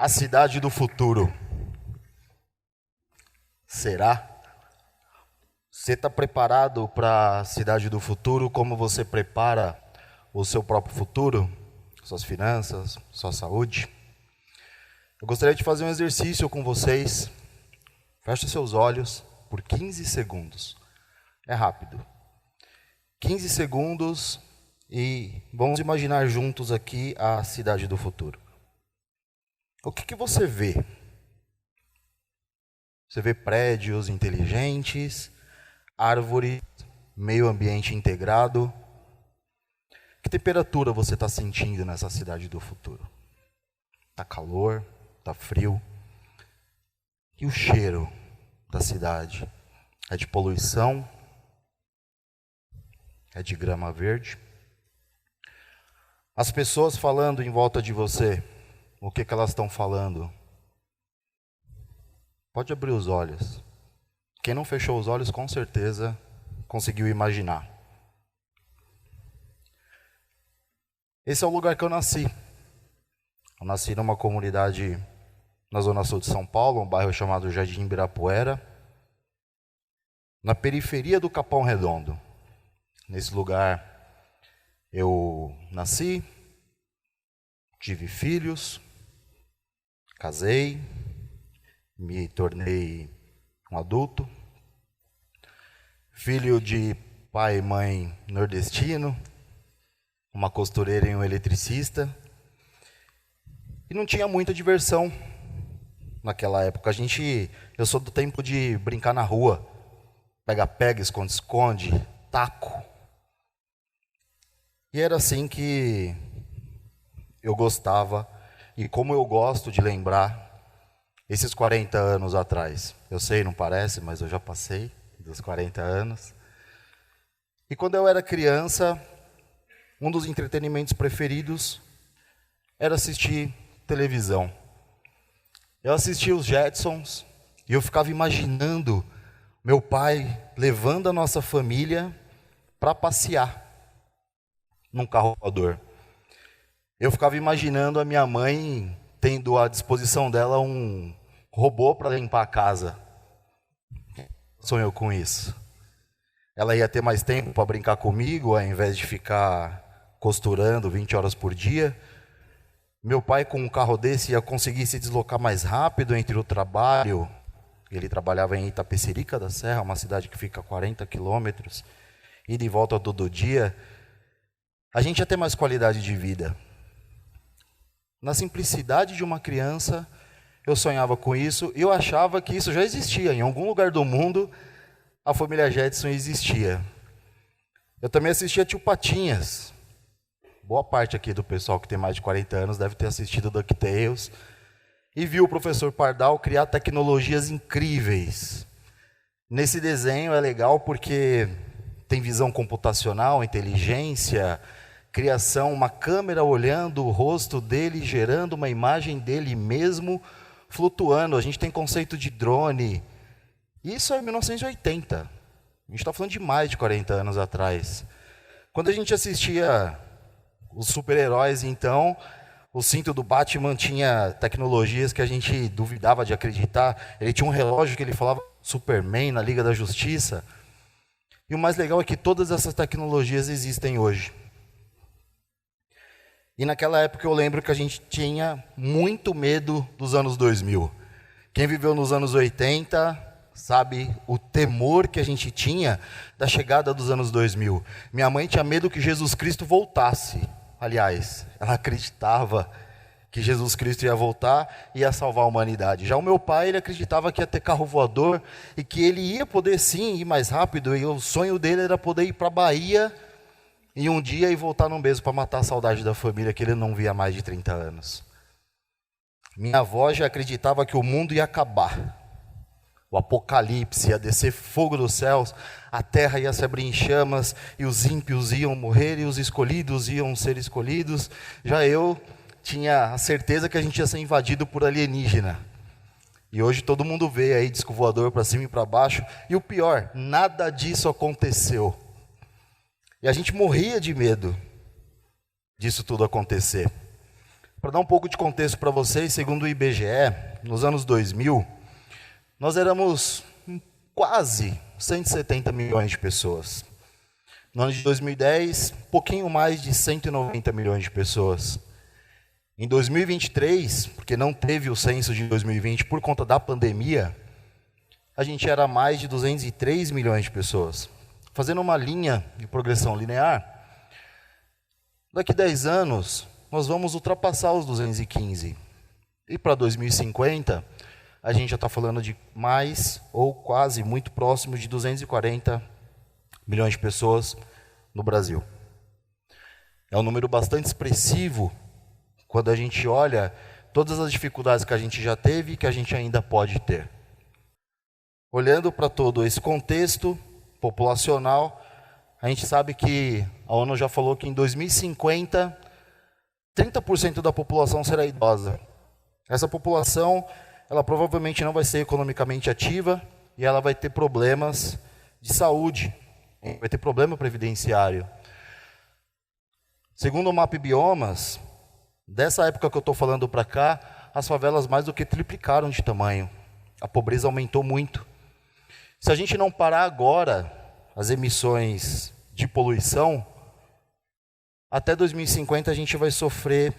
A cidade do futuro. Será? Você está preparado para a cidade do futuro como você prepara o seu próprio futuro? Suas finanças, sua saúde? Eu gostaria de fazer um exercício com vocês. Feche seus olhos por 15 segundos. É rápido. 15 segundos e vamos imaginar juntos aqui a cidade do futuro. O que você vê? Você vê prédios inteligentes, árvores, meio ambiente integrado. Que temperatura você está sentindo nessa cidade do futuro? Está calor? Está frio? E o cheiro da cidade? É de poluição? É de grama verde? As pessoas falando em volta de você, o que elas estão falando? Pode abrir os olhos. Quem não fechou os olhos, com certeza, conseguiu imaginar. Esse é o lugar que eu nasci. Eu nasci numa comunidade na zona sul de São Paulo, um bairro chamado Jardim Ibirapuera, na periferia do Capão Redondo. Nesse lugar eu nasci, tive filhos, casei, me tornei um adulto, filho de pai e mãe nordestino, uma costureira e um eletricista, e não tinha muita diversão naquela época. Eu sou do tempo de brincar na rua, pega-pega, esconde-esconde, taco. E era assim que eu gostava, e como eu gosto de lembrar esses 40 anos atrás. Eu sei, não parece, mas eu já passei dos 40 anos. E quando eu era criança, um dos entretenimentos preferidos era assistir televisão. Eu assistia os Jetsons e eu ficava imaginando meu pai levando a nossa família para passear num carro voador. Eu ficava imaginando a minha mãe tendo à disposição dela um robô para limpar a casa. Sonhou com isso. Ela ia ter mais tempo para brincar comigo, ao invés de ficar costurando 20 horas por dia. Meu pai, com um carro desse, ia conseguir se deslocar mais rápido entre o trabalho. Ele trabalhava em Itapecerica da Serra, uma cidade que fica a 40 quilômetros, ida e volta todo dia. A gente ia ter mais qualidade de vida. Na simplicidade de uma criança, eu sonhava com isso, e eu achava que isso já existia. Em algum lugar do mundo, a família Jetson existia. Eu também assistia Tio Patinhas. Boa parte aqui do pessoal que tem mais de 40 anos deve ter assistido DuckTales. E viu o professor Pardal criar tecnologias incríveis. Nesse desenho é legal porque tem visão computacional, inteligência, criação, uma câmera olhando o rosto dele, gerando uma imagem dele mesmo flutuando. A gente tem conceito de drone. Isso é 1980. A gente está falando de mais de 40 anos atrás. Quando a gente assistia os super-heróis, então, o cinto do Batman tinha tecnologias que a gente duvidava de acreditar. Ele tinha um relógio que ele falava Superman na Liga da Justiça. E o mais legal é que todas essas tecnologias existem hoje. E naquela época eu lembro que a gente tinha muito medo dos anos 2000. Quem viveu nos anos 80 sabe o temor que a gente tinha da chegada dos anos 2000. Minha mãe tinha medo que Jesus Cristo voltasse. Aliás, ela acreditava que Jesus Cristo ia voltar e ia salvar a humanidade. Já o meu pai, ele acreditava que ia ter carro voador e que ele ia poder sim ir mais rápido. E o sonho dele era poder ir para a Bahia e um dia e voltar num beijo para matar a saudade da família que ele não via há mais de 30 anos. Minha avó já acreditava que o mundo ia acabar. O apocalipse ia descer fogo dos céus, a terra ia se abrir em chamas, e os ímpios iam morrer, e os escolhidos iam ser escolhidos. Já eu tinha a certeza que a gente ia ser invadido por alienígena. E hoje todo mundo vê aí disco voador para cima e para baixo, e o pior, nada disso aconteceu. E a gente morria de medo disso tudo acontecer. Para dar um pouco de contexto para vocês, segundo o IBGE, nos anos 2000, nós éramos quase 170 milhões de pessoas. No ano de 2010, pouquinho mais de 190 milhões de pessoas. Em 2023, porque não teve o censo de 2020 por conta da pandemia, a gente era mais de 203 milhões de pessoas. Fazendo uma linha de progressão linear, daqui a 10 anos, nós vamos ultrapassar os 215. E para 2050, a gente já está falando de mais, ou quase, muito próximo de 240 milhões de pessoas no Brasil. É um número bastante expressivo quando a gente olha todas as dificuldades que a gente já teve e que a gente ainda pode ter. Olhando para todo esse contexto populacional, a gente sabe que a ONU já falou que em 2050, 30% da população será idosa. Essa população, ela provavelmente não vai ser economicamente ativa e ela vai ter problemas de saúde, vai ter problema previdenciário. Segundo o MAP Biomas, dessa época que eu estou falando para cá, as favelas mais do que triplicaram de tamanho. A pobreza aumentou muito. Se a gente não parar agora as emissões de poluição, até 2050 a gente vai sofrer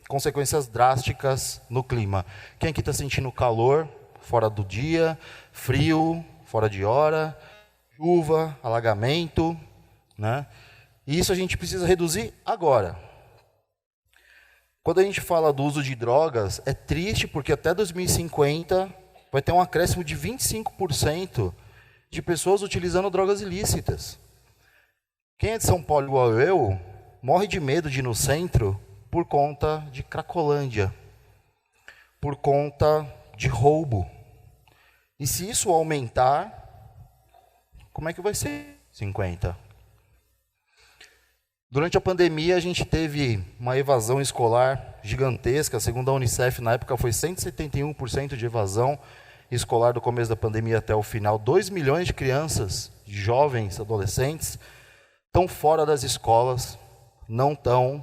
consequências drásticas no clima. Quem aqui está sentindo calor, fora do dia, frio, fora de hora, chuva, alagamento, né? E isso a gente precisa reduzir agora. Quando a gente fala do uso de drogas, é triste porque até 2050 vai ter um acréscimo de 25% de pessoas utilizando drogas ilícitas. Quem é de São Paulo igual eu, morre de medo de ir no centro por conta de Cracolândia, por conta de roubo. E se isso aumentar, como é que vai ser 50? Durante a pandemia, a gente teve uma evasão escolar gigantesca. Segundo a Unicef, na época foi 171% de evasão escolar do começo da pandemia até o final. 2 milhões de crianças, de jovens, adolescentes, estão fora das escolas, não estão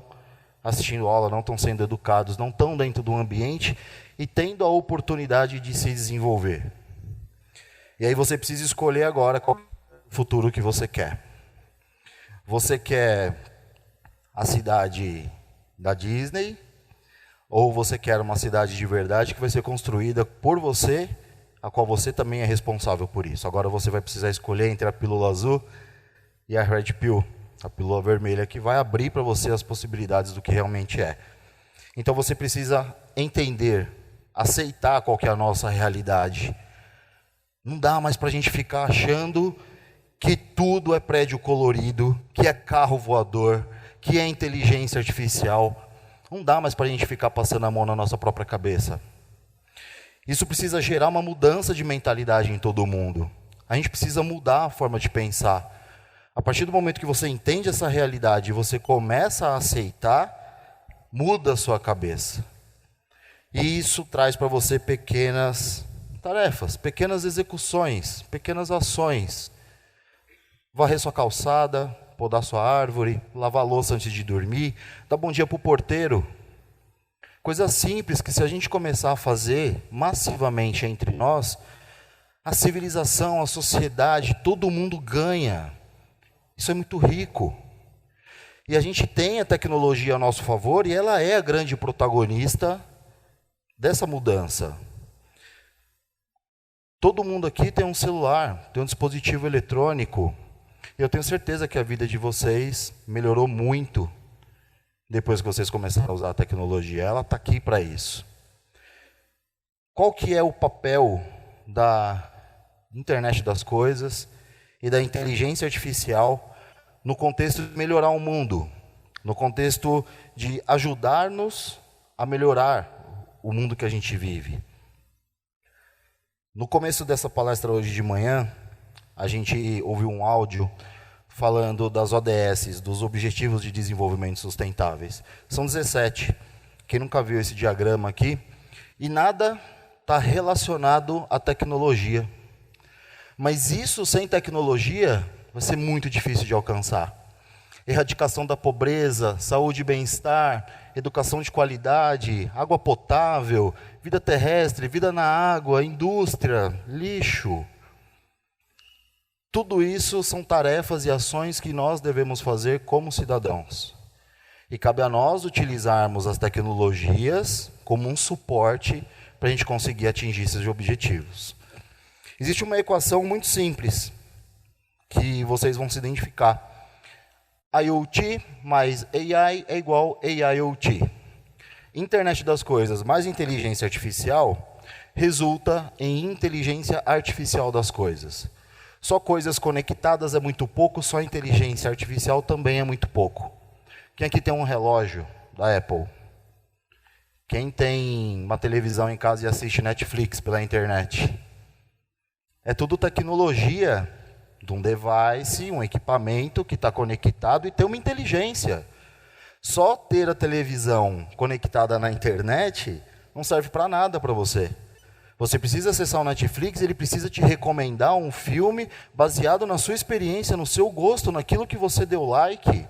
assistindo aula, não estão sendo educados, não estão dentro do ambiente e tendo a oportunidade de se desenvolver. E aí você precisa escolher agora qual é o futuro que você quer. Você quer a cidade da Disney ou você quer uma cidade de verdade que vai ser construída por você, a qual você também é responsável por isso? Agora você vai precisar escolher entre a pílula azul e a Red Pill, a pílula vermelha, que vai abrir para você as possibilidades do que realmente é. Então você precisa entender, aceitar qual que é a nossa realidade. Não dá mais para a gente ficar achando que tudo é prédio colorido, que é carro voador, que é inteligência artificial. Não dá mais para a gente ficar passando a mão na nossa própria cabeça. Isso precisa gerar uma mudança de mentalidade em todo mundo. A gente precisa mudar a forma de pensar. A partir do momento que você entende essa realidade e você começa a aceitar, muda a sua cabeça. E isso traz para você pequenas tarefas, pequenas execuções, pequenas ações. Varrer sua calçada, podar sua árvore, lavar a louça antes de dormir, dar bom dia para o porteiro. Coisas simples que, se a gente começar a fazer massivamente entre nós, a civilização, a sociedade, todo mundo ganha. Isso é muito rico. E a gente tem a tecnologia a nosso favor e ela é a grande protagonista dessa mudança. Todo mundo aqui tem um celular, tem um dispositivo eletrônico. Eu tenho certeza que a vida de vocês melhorou muito depois que vocês começaram a usar a tecnologia. Ela está aqui para isso. Qual que é o papel da internet das coisas e da inteligência artificial no contexto de melhorar o mundo, no contexto de ajudar-nos a melhorar o mundo que a gente vive? No começo dessa palestra hoje de manhã, a gente ouviu um áudio falando das ODS, dos Objetivos de Desenvolvimento Sustentáveis. São 17. Quem nunca viu esse diagrama aqui? E nada está relacionado à tecnologia. Mas isso sem tecnologia vai ser muito difícil de alcançar. erradicação da pobreza, saúde e bem-estar, educação de qualidade, água potável, vida terrestre, vida na água, indústria, lixo. Tudo isso são tarefas e ações que nós devemos fazer como cidadãos. E cabe a nós utilizarmos as tecnologias como um suporte para a gente conseguir atingir esses objetivos. Existe uma equação muito simples, que vocês vão se identificar. IoT mais AI é igual a IIoT. Internet das coisas mais inteligência artificial resulta em inteligência artificial das coisas. Só coisas conectadas é muito pouco, só inteligência artificial também é muito pouco. Quem aqui tem um relógio da Apple? Quem tem uma televisão em casa e assiste Netflix pela internet? É tudo tecnologia de um device, um equipamento que está conectado e tem uma inteligência. Só ter a televisão conectada na internet não serve para nada para você. Você precisa acessar o Netflix, ele precisa te recomendar um filme baseado na sua experiência, no seu gosto, naquilo que você deu like,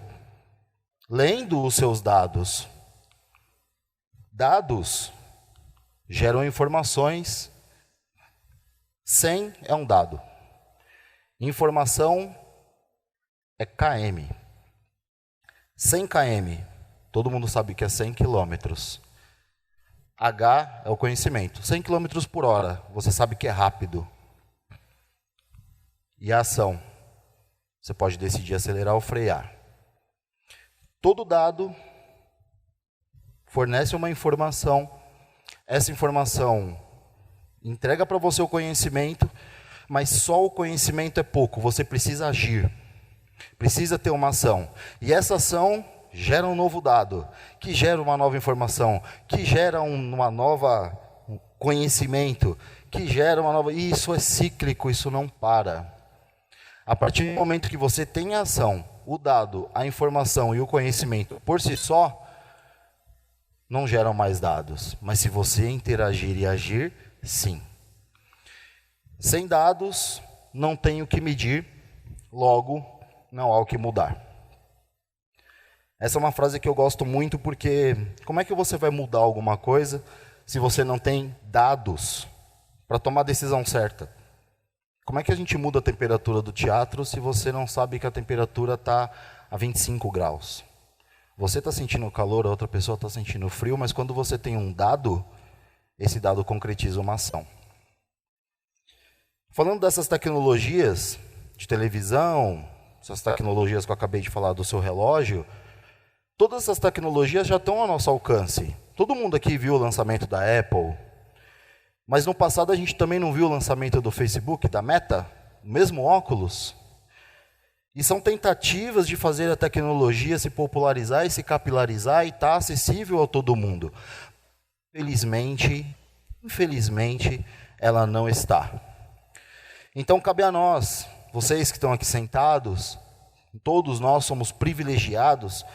lendo os seus dados. Dados geram informações. 100 é um dado. Informação é km. 100 km, todo mundo sabe que é 100 quilômetros. H é o conhecimento. 100 km por hora, você sabe que é rápido. E a ação? Você pode decidir acelerar ou frear. Todo dado fornece uma informação. Essa informação entrega para você o conhecimento, mas só o conhecimento é pouco. Você precisa agir. Precisa ter uma ação. E essa ação gera um novo dado, que gera uma nova informação, que gera uma nova conhecimento, que gera uma nova... E isso é cíclico, isso não para. A partir do momento que você tem a ação, o dado, a informação e o conhecimento por si só, não geram mais dados. Mas se você interagir e agir, sim. Sem dados, não tem o que medir, logo, não há o que mudar. Essa é uma frase que eu gosto muito porque como é que você vai mudar alguma coisa se você não tem dados para tomar a decisão certa? Como é que a gente muda a temperatura do teatro se você não sabe que a temperatura está a 25 graus? Você está sentindo calor, a outra pessoa está sentindo frio, mas quando você tem um dado, esse dado concretiza uma ação. Falando dessas tecnologias de televisão, essas tecnologias que eu acabei de falar do seu relógio, todas essas tecnologias já estão ao nosso alcance. Todo mundo aqui viu o lançamento da Apple, mas no passado a gente também não viu o lançamento do Facebook, da Meta, o mesmo óculos. E são tentativas de fazer a tecnologia se popularizar e se capilarizar e estar acessível a todo mundo. Infelizmente, ela não está. Então cabe a nós, vocês que estão aqui sentados, todos nós somos privilegiados,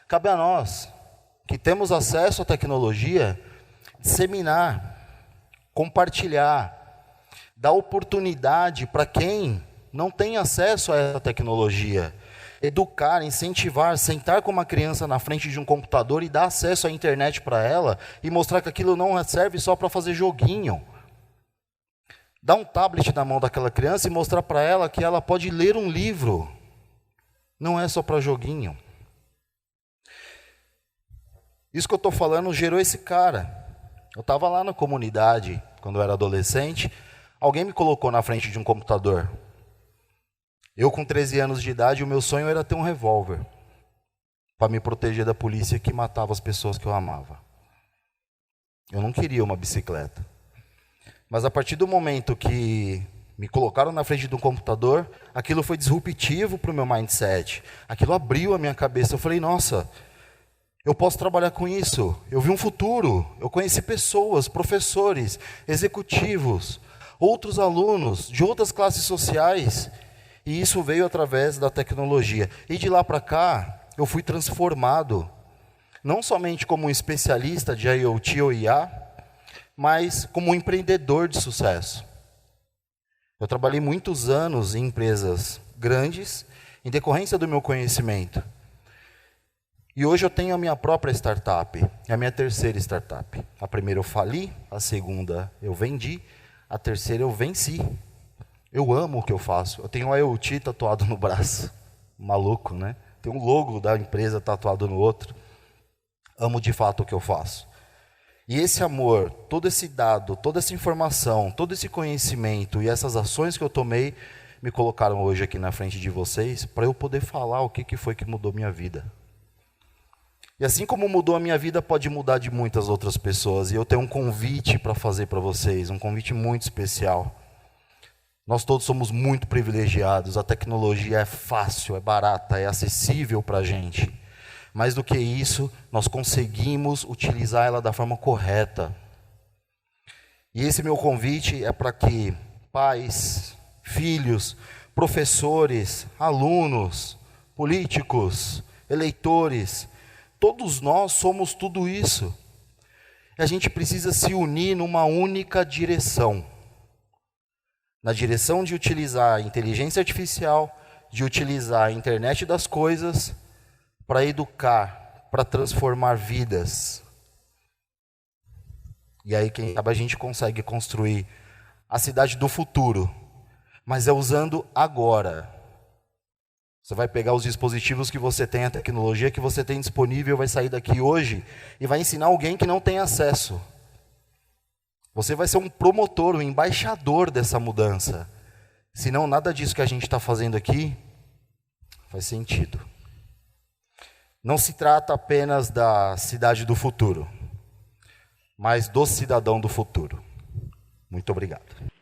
cabe a nós, que temos acesso à tecnologia, disseminar, compartilhar, dar oportunidade para quem não tem acesso a essa tecnologia. Educar, incentivar, sentar com uma criança na frente de um computador e dar acesso à internet para ela e mostrar que aquilo não serve só para fazer joguinho. Dar um tablet na mão daquela criança e mostrar para ela que ela pode ler um livro. Não é só para joguinho. Isso que eu estou falando gerou esse cara. Eu estava lá na comunidade, quando eu era adolescente, alguém me colocou na frente de um computador. Eu com 13 anos de idade, o meu sonho era ter um revólver para me proteger da polícia que matava as pessoas que eu amava. Eu não queria uma bicicleta. Mas a partir do momento que me colocaram na frente de um computador, aquilo foi disruptivo para o meu mindset. Aquilo abriu a minha cabeça. Eu falei, nossa, eu posso trabalhar com isso. Eu vi um futuro. Eu conheci pessoas, professores, executivos, outros alunos de outras classes sociais. E isso veio através da tecnologia. E de lá para cá, eu fui transformado. Não somente como um especialista de IoT ou IA, mas como um empreendedor de sucesso. Eu trabalhei muitos anos em empresas grandes, em decorrência do meu conhecimento. E hoje eu tenho a minha própria startup, é a minha terceira startup. A primeira eu fali, a segunda eu vendi, a terceira eu venci. Eu amo o que eu faço. Eu tenho a IoT tatuado no braço. Maluco, né? Tem um logo da empresa tatuado no outro. Amo de fato o que eu faço. E esse amor, todo esse dado, toda essa informação, todo esse conhecimento e essas ações que eu tomei, me colocaram hoje aqui na frente de vocês para eu poder falar o que foi que mudou minha vida. E assim como mudou a minha vida, pode mudar de muitas outras pessoas. E eu tenho um convite para fazer para vocês, um convite muito especial. Nós todos somos muito privilegiados, a tecnologia é fácil, é barata, é acessível para a gente. Mais do que isso, nós conseguimos utilizar ela da forma correta. E esse meu convite é para que pais, filhos, professores, alunos, políticos, eleitores, todos nós somos tudo isso. E a gente precisa se unir numa única direção. Na direção de utilizar a inteligência artificial, de utilizar a internet das coisas para educar, para transformar vidas. E aí, quem sabe, a gente consegue construir a cidade do futuro, mas é usando agora. Você vai pegar os dispositivos que você tem, a tecnologia que você tem disponível, vai sair daqui hoje e vai ensinar alguém que não tem acesso. Você vai ser um promotor, um embaixador dessa mudança. Senão, nada disso que a gente está fazendo aqui faz sentido. Não se trata apenas da cidade do futuro, mas do cidadão do futuro. Muito obrigado.